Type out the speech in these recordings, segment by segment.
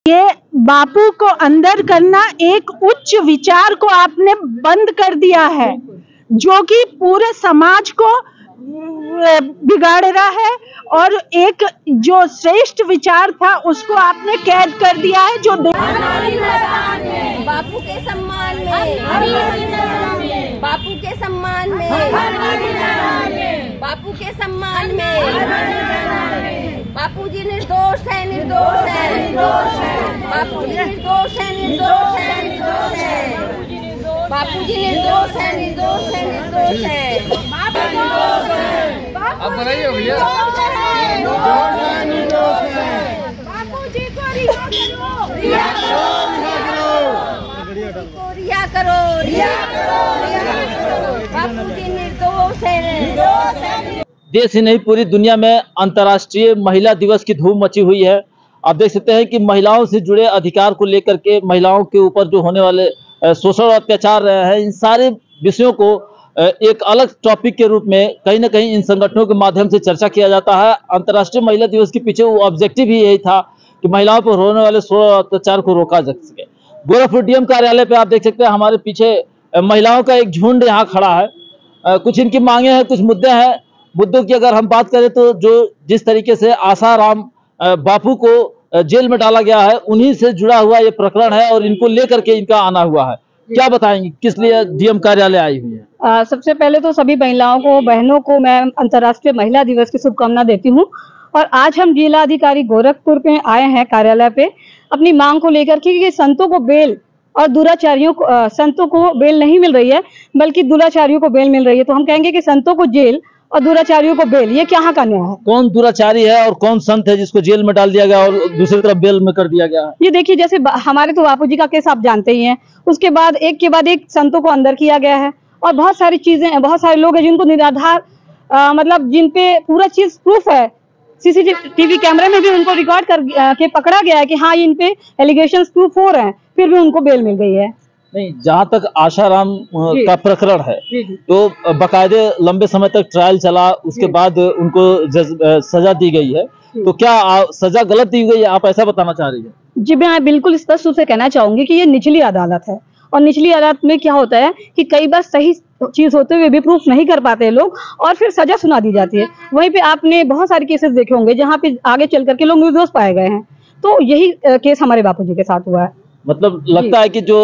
ये बापू को अंदर करना, एक उच्च विचार को आपने बंद कर दिया है जो कि पूरे समाज को बिगाड़ रहा है, और एक जो श्रेष्ठ विचार था उसको आपने कैद कर दिया है। जो बापू के सम्मान में, बापू के सम्मान में, बापू के सम्मान में, बापू जी निर्दोष है, निर्दोष है, बापू जी निर्दोष है, निर्दोष है, निर्दोष है, बापू जी निर्दोष है, निर्दोष है, निर्दोष है, अब बनाइए भैया, बापू जी को रिहा करो, रिहा करो, रिहा करो, बापू जी निर्दोष है, निर्दोष है। देश ही नहीं पूरी दुनिया में अंतर्राष्ट्रीय महिला दिवस की धूम मची हुई है। आप देख सकते हैं कि महिलाओं से जुड़े अधिकार को लेकर के, महिलाओं के ऊपर जो होने वाले शोषण और अत्याचार रहे हैं, इन सारे विषयों को एक अलग टॉपिक के रूप में कहीं ना कहीं इन संगठनों के माध्यम से चर्चा किया जाता है। अंतर्राष्ट्रीय महिला दिवस के पीछे वो ऑब्जेक्टिव ही यही था कि महिलाओं पर होने वाले शोषण और अत्याचार को रोका जा सके। गोरखपुर डीएम कार्यालय पे आप देख सकते हैं हमारे पीछे महिलाओं का एक झुंड यहाँ खड़ा है। कुछ इनकी मांगे हैं, कुछ मुद्दे हैं। मुद्दों की अगर हम बात करें तो जिस तरीके से आसाराम बापू को जेल में डाला गया है, उन्हीं से जुड़ा हुआ ये प्रकरण है और इनको लेकर के इनका आना हुआ है। क्या बताएंगे, किस लिए डीएम कार्यालय आई हुई है? सबसे पहले तो सभी महिलाओं को, बहनों को मैं अंतर्राष्ट्रीय महिला दिवस की शुभकामना देती हूँ। और आज हम जिला अधिकारी गोरखपुर पे आए हैं कार्यालय पे अपनी मांग को लेकर कि संतों को बेल और दुराचारियों को, संतों को बेल नहीं मिल रही है बल्कि दुराचारियों को बेल मिल रही है। तो हम कहेंगे कि संतों को जेल और दुराचारियों को बेल, ये क्या का न्याय है? कौन दुराचारी है और कौन संत है जिसको जेल में डाल दिया गया और दूसरी तरफ बेल में कर दिया गया है? ये देखिए, जैसे हमारे तो बापू जी का केस आप जानते ही हैं, उसके बाद एक के बाद एक संतों को अंदर किया गया है और बहुत सारी चीजें, बहुत सारे लोग हैं जिनको निराधार मतलब जिन पे पूरा चीज प्रूफ है, सीसीटीवी कैमरे में भी उनको रिकॉर्ड कर के पकड़ा गया है कि हाँ इन पे एलिगेशन प्रूफ हो रहे हैं, फिर भी उनको बेल मिल गई है। नहीं, जहाँ तक आशाराम का प्रकरण है तो बकायदे लंबे समय तक ट्रायल चला, उसके बाद उनको सजा दी गई है। तो क्या सजा गलत दी गई है, आप ऐसा बताना चाह रही है? जी, मैं बिल्कुल स्पष्ट रूप से कहना चाहूंगी कि ये निचली अदालत है और निचली अदालत में क्या होता है कि कई बार सही चीज होते हुए भी प्रूफ नहीं कर पाते लोग और फिर सजा सुना दी जाती है। वहीं पे आपने बहुत सारे केसेस देखे होंगे जहाँ पे आगे चल करके लोग निर्दोष पाए गए हैं। तो यही केस हमारे बापू जी के साथ हुआ है। मतलब लगता है कि जो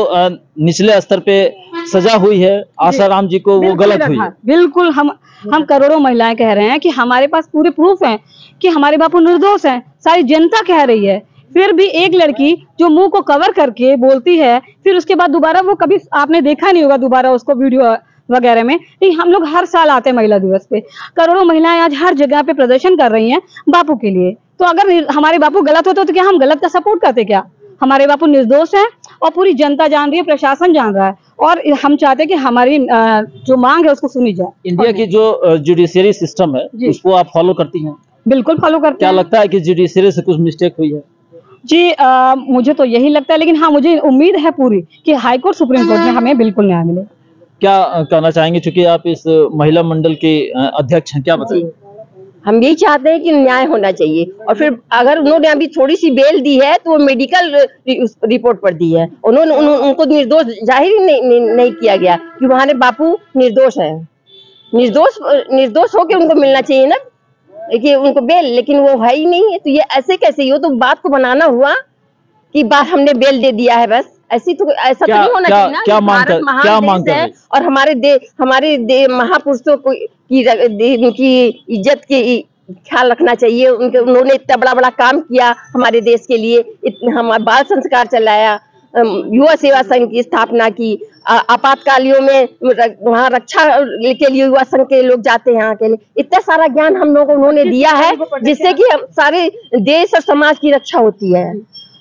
निचले स्तर पे सजा हुई है आसाराम जी को, वो गलत हुई है। बिल्कुल, हम करोड़ों महिलाएं कह रहे हैं कि हमारे पास पूरे प्रूफ हैं कि हमारे बापू निर्दोष हैं, सारी जनता कह रही है। फिर भी एक लड़की जो मुंह को कवर करके बोलती है, फिर उसके बाद दोबारा वो कभी आपने देखा नहीं होगा दोबारा उसको वीडियो वगैरह में। नहीं, हम लोग हर साल आते हैं महिला दिवस पे, करोड़ों महिलाएं आज हर जगह पे प्रदर्शन कर रही हैं बापू के लिए। तो अगर हमारे बापू गलत होते तो क्या हम गलत का सपोर्ट करते? क्या हमारे बापू निर्दोष हैं और पूरी जनता जान रही है, प्रशासन जान रहा है और हम चाहते हैं कि हमारी जो मांग है उसको सुनी जाए। इंडिया की जो जुडिशियरी सिस्टम है उसको आप फॉलो करती हैं? बिल्कुल फॉलो करते हैं। क्या लगता है कि जुडिशियरी से कुछ मिस्टेक हुई है? जी, मुझे तो यही लगता है, लेकिन हाँ मुझे उम्मीद है पूरी कि हाई कोर्ट, सुप्रीम कोर्ट में हमें बिल्कुल न्याय मिले। क्या कहना चाहेंगे, चूंकि आप इस महिला मंडल के अध्यक्ष हैं, क्या बताएं? हम यही चाहते हैं कि न्याय होना चाहिए और फिर अगर उन्होंने अभी थोड़ी सी बेल दी है तो वो मेडिकल रिपोर्ट पर दी है। उन्होंने उनको निर्दोष जाहिर ही नहीं किया गया कि हमारे बापू निर्दोष है। निर्दोष होके उनको मिलना चाहिए ना कि उनको बेल, लेकिन वो है ही नहीं है। तो ये ऐसे कैसे ही हो? तो बात को बनाना हुआ कि बात हमने बेल दे दिया है, बस ऐसी तो ऐसा तो नहीं होना चाहिए ना। क्या मांग है और हमारे महापुरुषों की इज्जत की ख्याल रखना चाहिए। उन्होंने इतना बड़ा काम किया हमारे देश के लिए, हम बाल संस्कार चलाया, युवा सेवा संघ की स्थापना की, आपातकालियों में वहाँ रक्षा के लिए युवा संघ के लोग जाते हैं यहाँ के लिए। इतना सारा ज्ञान हम लोगों को उन्होंने दिया है जिससे कि सारे देश और समाज की रक्षा होती है।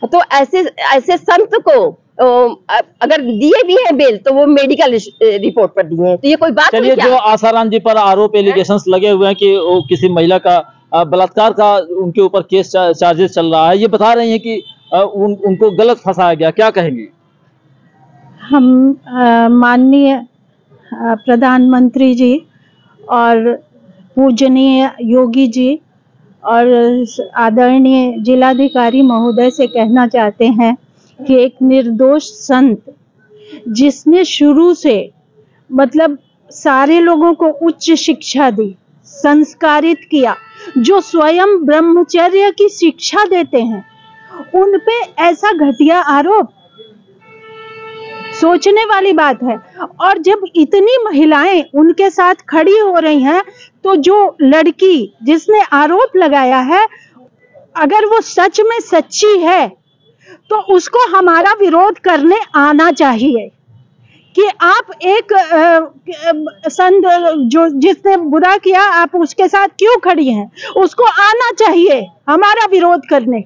तो ऐसे संत को अगर दिए भी हैं बेल तो वो मेडिकल रिपोर्ट पर दिए हैं, तो ये कोई बात नहीं। जो आसाराम जी पर आरोप एलिगेशंस लगे हुए हैं कि वो किसी महिला का बलात्कार का उनके ऊपर केस चार्जेस चल रहा है, ये बता रही हैं कि उनको गलत फंसाया गया, क्या कहेंगे? हम माननीय प्रधानमंत्री जी और पूजनीय योगी जी और आदरणीय जिलाधिकारी महोदय से कहना चाहते हैं कि एक निर्दोष संत जिसने शुरू से मतलब सारे लोगों को उच्च शिक्षा दी, संस्कारित किया, जो स्वयं ब्रह्मचर्य की शिक्षा देते हैं, उन पे ऐसा घटिया आरोप सोचने वाली बात है। और जब इतनी महिलाएं उनके साथ खड़ी हो रही हैं, तो जो लड़की जिसने आरोप लगाया है, अगर वो सच में सच्ची है तो उसको हमारा विरोध करने आना चाहिए कि आप एक संत जो जिसने बुरा किया, आप उसके साथ क्यों खड़ी हैं, उसको आना चाहिए हमारा विरोध करने।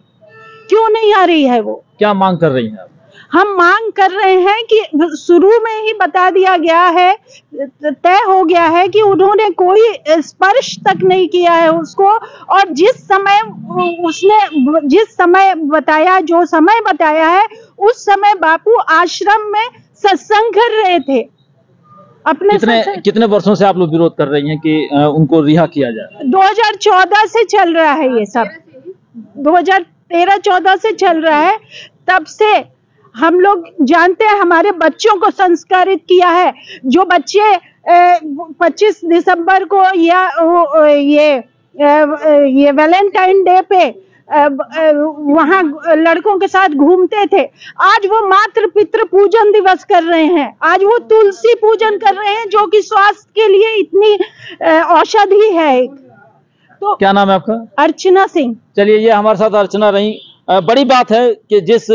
क्यों नहीं आ रही है वो? क्या मांग कर रही हैं आप? हम मांग कर रहे हैं कि शुरू में ही बता दिया गया है, तय हो गया है कि उन्होंने कोई स्पर्श तक नहीं किया है उसको, और जिस समय उसने जिस समय बताया, जो समय बताया है, उस समय बापू आश्रम में सत्संग कर रहे थे। अपने कितने वर्षों से आप लोग विरोध कर रही हैं कि उनको रिहा किया जाए? 2014 से चल रहा है ये सब, 2013-14 से चल रहा है। तब से हम लोग जानते हैं, हमारे बच्चों को संस्कारित किया है। जो बच्चे 25 दिसंबर को या ये वैलेंटाइन डे पे वहां लड़कों के साथ घूमते थे, आज वो मातृ पितृ पूजन दिवस कर रहे हैं, आज वो तुलसी पूजन कर रहे हैं, जो कि स्वास्थ्य के लिए इतनी औषधि है। तो क्या नाम है आपका? अर्चना सिंह। चलिए, ये हमारे साथ अर्चना रही। बड़ी बात है कि जिस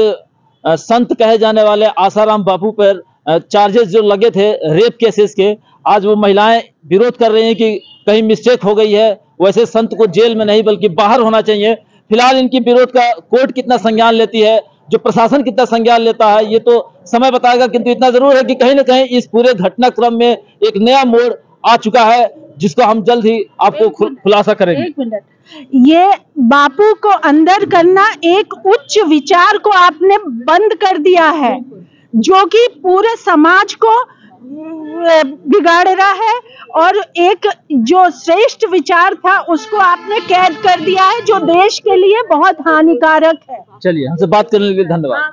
संत कहे जाने वाले आसाराम बापू पर चार्जेस जो लगे थे रेप केसेस के, आज वो महिलाएं विरोध कर रही हैं कि कहीं मिस्टेक हो गई है, वैसे संत को जेल में नहीं बल्कि बाहर होना चाहिए। फिलहाल इनकी विरोध का कोर्ट कितना संज्ञान लेती है, जो प्रशासन कितना संज्ञान लेता है, ये तो समय बताएगा। किंतु इतना जरूर है कि कहीं ना कहीं इस पूरे घटनाक्रम में एक नया मोड़ आ चुका है, जिसको हम जल्द ही आपको खुलासा करेंगे। एक मिनट, ये बापू को अंदर करना, एक उच्च विचार को आपने बंद कर दिया है, जो कि पूरे समाज को बिगाड़ रहा है, और एक जो श्रेष्ठ विचार था उसको आपने कैद कर दिया है, जो देश के लिए बहुत हानिकारक है। चलिए, हमसे बात करने के लिए धन्यवाद।